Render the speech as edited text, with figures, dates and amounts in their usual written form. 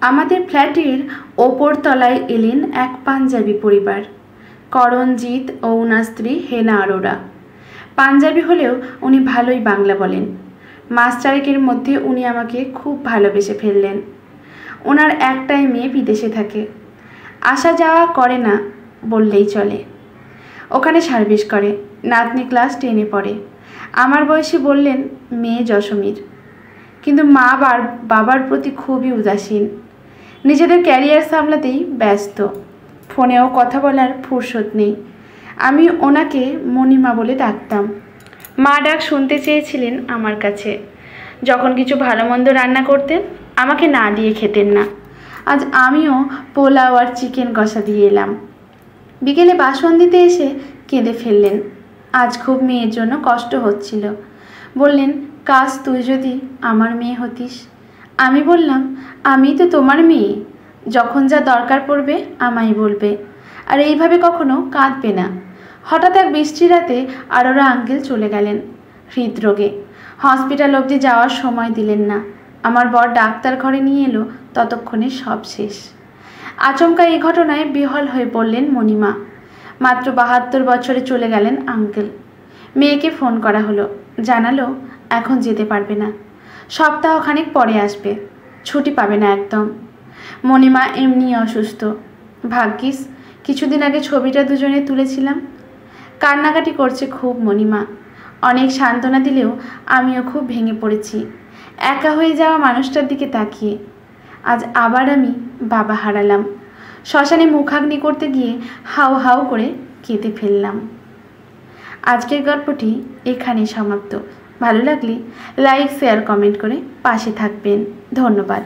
আমাদের ফ্ল্যাটের ওপর তলায় এলেন এক পাঞ্জাবি পরিবার, করণজিৎ ও ওনার স্ত্রী হেনা আরোরা। পাঞ্জাবি হলেও উনি ভালোই বাংলা বলেন। মাস চারেকের মধ্যে উনি আমাকে খুব ভালোবেসে ফেললেন। ওনার একটাই মেয়ে বিদেশে থাকে, আসা যাওয়া করে না বললেই চলে। ওখানে সার্ভিস করে, নাতনি ক্লাস 10-এ পড়ে। আমার বয়সী বললেন মেয়ে যশোমীর, কিন্তু মা বাবার প্রতি খুবই উদাসীন। নিজেদের ক্যারিয়ার সামলাতেই ব্যস্ত, ফোনেও কথা বলার ফুরসত নেই। আমি ওনাকে মণিমা বলে ডাকতাম। মা ডাক শুনতে চেয়েছিলেন আমার কাছে। যখন কিছু ভালো মন্দ রান্না করতেন আমাকে না দিয়ে খেতেন না। আজ আমিও পোলাও আর চিকেন কষা দিয়ে এলাম। বিকেলে বাসন দিতে এসে কেঁদে ফেললেন। আজ খুব মেয়ের জন্য কষ্ট হচ্ছিল। বললেন কাশ তুই যদি আমার মেয়ে হতিস। আমি বললাম আমি তো তোমার মেয়ে, যখন যা দরকার পড়বে আমায় বলবে, আর এইভাবে কখনো কাঁদবে না। হঠাৎ এক বৃষ্টির রাতে আরোরা আঙ্কেল চলে গেলেন হৃদরোগে। হসপিটাল অবধি যাওয়ার সময় দিলেন না। আমার বর ডাক্তার ঘরে নিয়ে এলো, ততক্ষণে সব শেষ। আচমকা এই ঘটনায় বিহ্বল হয়ে পড়লেন মণিমা। মাত্র 72 বছরে চলে গেলেন আঙ্কেল। মেয়েকে ফোন করা হলো, জানালো এখন যেতে পারবে না, সপ্তাহখানেক পরে আসবে, ছুটি পাবে না একদম। মণিমা এমনি অসুস্থ। ভাগ্যিস কিছুদিন আগে ছবিটা দুজনে তুলেছিলাম। কান্নাকাটি করছে খুব মণিমা। অনেক সান্ত্বনা দিলেও আমিও খুব ভেঙে পড়েছি একা হয়ে যাওয়া মানুষটার দিকে তাকিয়ে। আজ আবার আমি বাবা হারালাম। শ্মশানে মুখাগ্নি করতে গিয়ে হাউ হাউ করে কেঁদে ফেললাম। আজকের গল্পটি এখানেই সমাপ্ত। ভালো লাগলে লাইক, শেয়ার, কমেন্ট করে পাশে থাকবেন। ধন্যবাদ।